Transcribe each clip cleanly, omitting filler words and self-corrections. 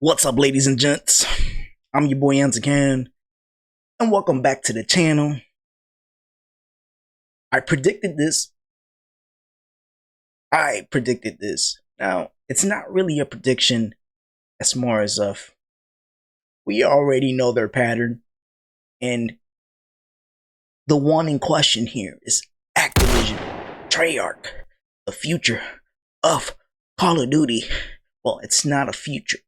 What's up, ladies and gents? I'm your boy Anzacan, and welcome back to the channel. I predicted this. Now, it's not really a prediction as more as of we already know their pattern, and the one in question here is Activision, Treyarch, the future of Call of Duty. Well, it's not a future.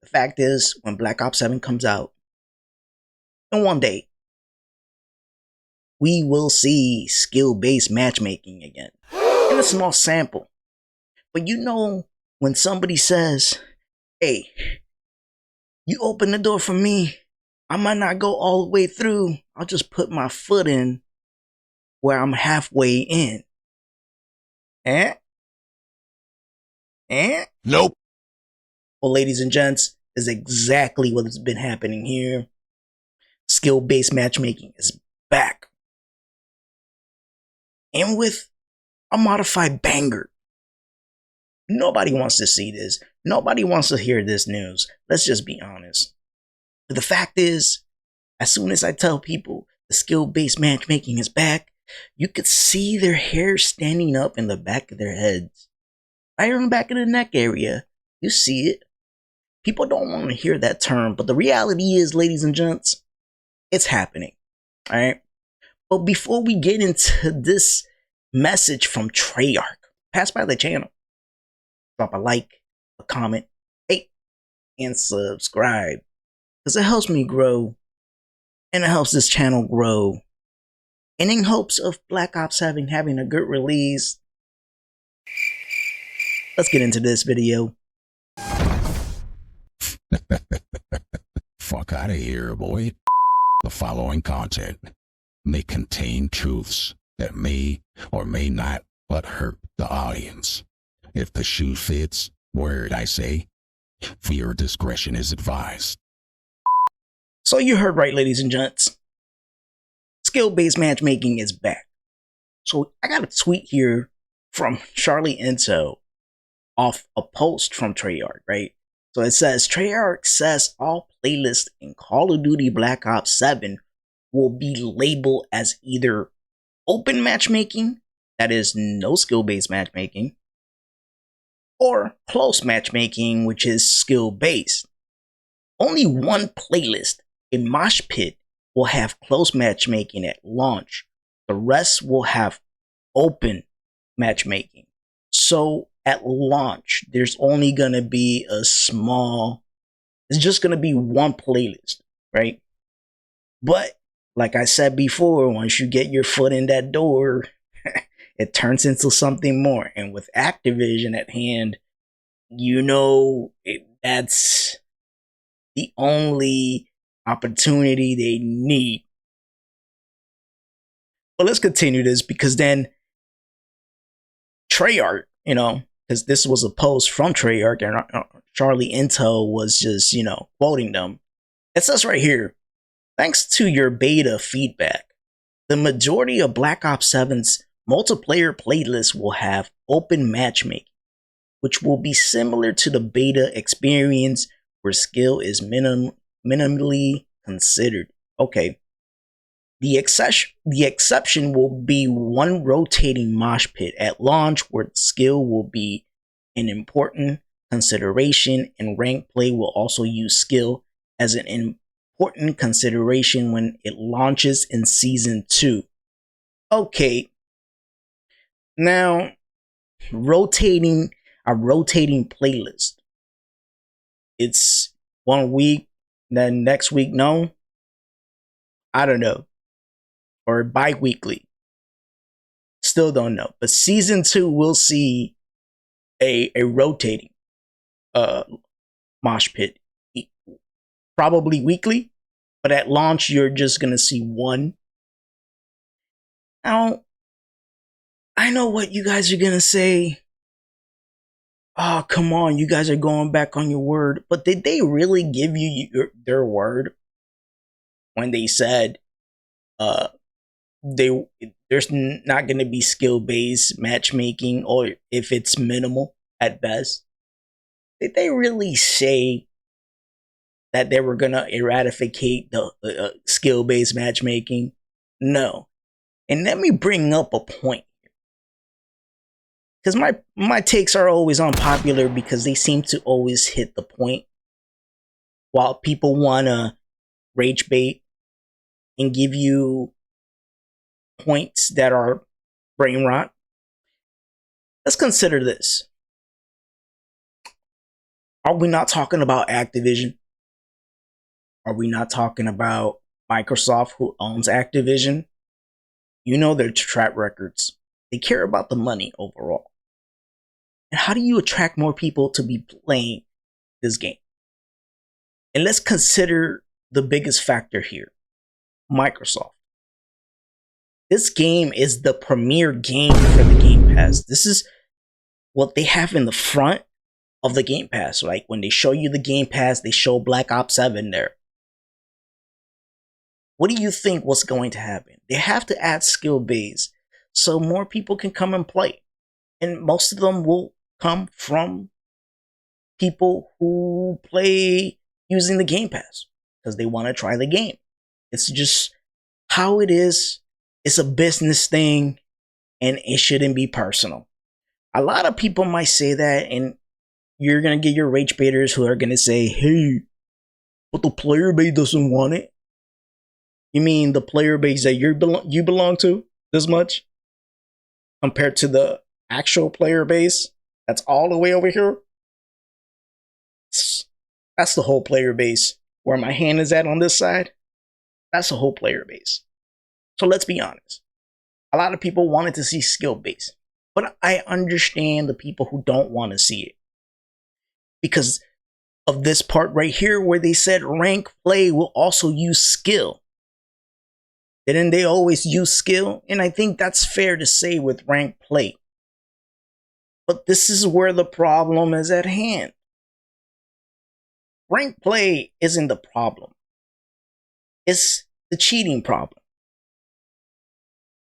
The fact is, when Black Ops 7 comes out, and one day, we will see skill-based matchmaking again in a small sample. But you know, when somebody says, hey, you open the door for me, I might not go all the way through. I'll just put my foot in where I'm halfway in. Nope. Well, ladies and gents, is exactly what has been happening here. Skill-based matchmaking is back. And with a modified banger. Nobody wants to see this. Nobody wants to hear this news. Let's just be honest. But the fact is, as soon as I tell people the skill-based matchmaking is back, you could see their hair standing up in the back of their heads. Right on the back of the neck area. You see it. People don't want to hear that term, but the reality is, ladies and gents, it's happening. Alright? But before we get into this message from Treyarch, pass by the channel. Drop a like, a comment, hey, and subscribe. Because it helps me grow, and it helps this channel grow. And in hopes of Black Ops having a good release, let's get into this video. Fuck out of here, boy. The following content may contain truths that may or may not but hurt the audience. If the shoe fits, word I say, viewer discretion is advised. So you heard right, ladies and gents. Skill-based matchmaking is back. So I got a tweet here from Charlie Intel off a post from Treyarch, right? So it says, Treyarch says all playlists in Call of Duty Black Ops 7 will be labeled as either open matchmaking, that is no skill-based matchmaking, or close matchmaking, which is skill-based. Only one playlist, a mosh pit, will have close matchmaking at launch. The rest will have open matchmaking. So at launch, there's only going to be it's just going to be one playlist, right? But like I said before, once you get your foot in that door, it turns into something more. And with Activision at hand, you know, that's the only opportunity they need. But let's continue this, because then Treyarch, because this was a post from Treyarch and Charlie Intel was just, quoting them. It says right here, thanks to your beta feedback, the majority of Black Ops 7's multiplayer playlists will have open matchmaking, which will be similar to the beta experience where skill is minimally considered. Okay. The exception will be one rotating mosh pit at launch where skill will be an important consideration, and rank play will also use skill as an important consideration when it launches in Season 2. Okay. Now, rotating playlist. It's 1 week, then next week, no. I don't know. Or bi-weekly. Still don't know. But Season 2 will see a rotating mosh pit. Probably weekly. But at launch, you're just going to see one. Now, I know what you guys are going to say. Oh, come on. You guys are going back on your word. But did they really give you their word when they said there's not going to be skill-based matchmaking, or if it's minimal at best? Did they really say that they were gonna eradicate the skill-based matchmaking? No. And let me bring up a point, because my takes are always unpopular because they seem to always hit the point, while people wanna rage bait and give you points that are brain rot. Let's consider this. Are we not talking about Activision? Are we not talking about Microsoft, who owns Activision? You know their track records. They care about the money overall. And how do you attract more people to be playing this game? And let's consider the biggest factor here, Microsoft. This game is the premier game for the Game Pass. This is what they have in the front of the Game Pass. Like when they show you the Game Pass, they show Black Ops 7 there. What do you think was going to happen? They have to add skill base so more people can come and play. And most of them will come from people who play using the Game Pass because they want to try the game. It's just how it is. It's a business thing and it shouldn't be personal. A lot of people might say that, and you're going to get your rage baiters who are going to say, hey, but the player base doesn't want it. You mean the player base that you belong to this much compared to the actual player base that's all the way over here? That's the whole player base. Where my hand is at on this side, that's the whole player base. So let's be honest. A lot of people wanted to see skill base, but I understand the people who don't want to see it because of this part right here where they said rank play will also use skill. Didn't they always use skill? And I think that's fair to say with rank play. But this is where the problem is at hand. Rank play isn't the problem. It's the cheating problem.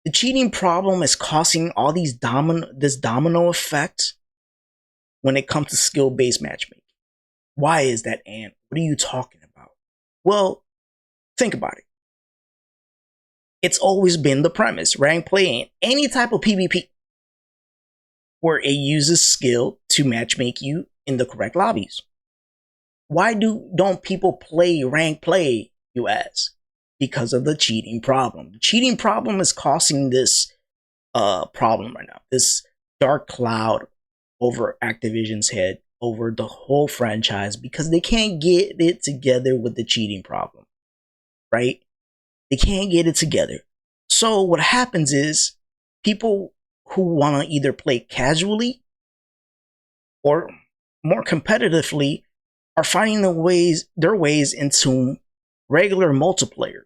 The cheating problem is causing all this domino effect when it comes to skill-based matchmaking. Why is that, Ant? What are you talking about? Well, think about it. It's always been the premise, rank play in any type of PvP, where it uses skill to matchmake you in the correct lobbies. Why don't people play rank play, you ask? Because of the cheating problem. The cheating problem is causing this problem right now. This dark cloud over Activision's head, over the whole franchise, because they can't get it together with the cheating problem, right? They can't get it together. So what happens is people who want to either play casually or more competitively are finding their ways into regular multiplayer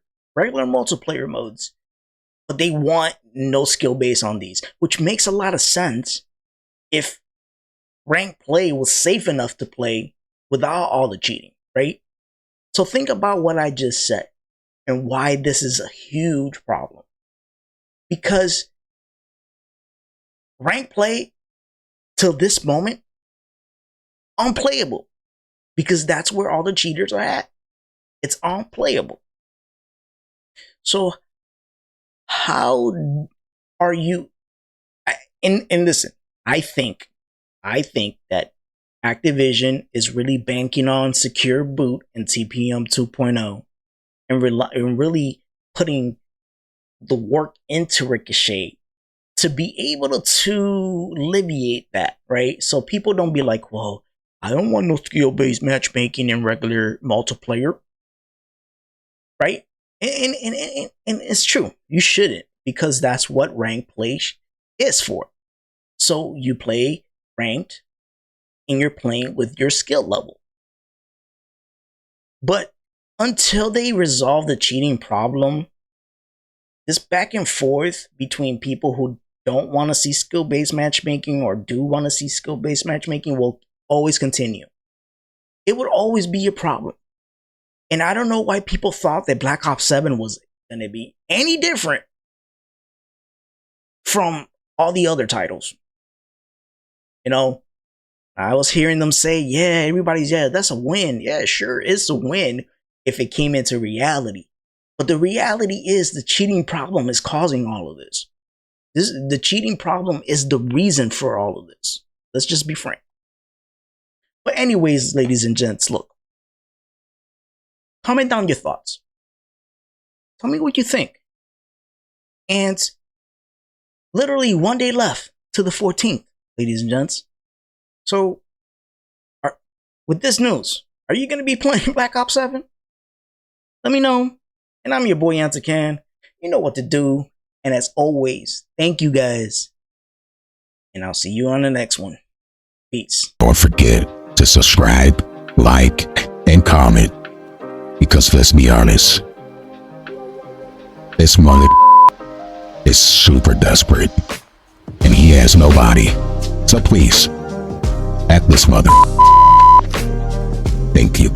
modes, but they want no skill base on these, which makes a lot of sense if rank play was safe enough to play without all the cheating, right? So think about what I just said and why this is a huge problem. Because rank play till this moment unplayable, because that's where all the cheaters are at. It's unplayable. So how are you? And listen, I think that Activision is really banking on secure boot and TPM 2.0 and really putting the work into Ricochet to be able to alleviate that, right? So people don't be like, well, I don't want no skill-based matchmaking in regular multiplayer, right? And it's true. You shouldn't, because that's what ranked play is for. So you play ranked and you're playing with your skill level. But until they resolve the cheating problem, this back and forth between people who don't want to see skill-based matchmaking or do want to see skill-based matchmaking will always continue. It would always be a problem. And I don't know why people thought that Black Ops 7 was going to be any different from all the other titles. You know, I was hearing them say, yeah, everybody's, yeah, that's a win. Yeah, sure, it's a win if it came into reality. But the reality is the cheating problem is causing all of this. The cheating problem is the reason for all of this. Let's just be frank. But anyways, ladies and gents, look. Comment down your thoughts. Tell me what you think. And literally one day left to the 14th, ladies and gents. So, with this news, are you going to be playing Black Ops 7? Let me know. And I'm your boy Antican. You know what to do. And as always, thank you guys. And I'll see you on the next one. Peace. Don't forget to subscribe, like, and comment. Because let's be honest, this mother is super desperate. And he has nobody. So please, at this mother. Thank you.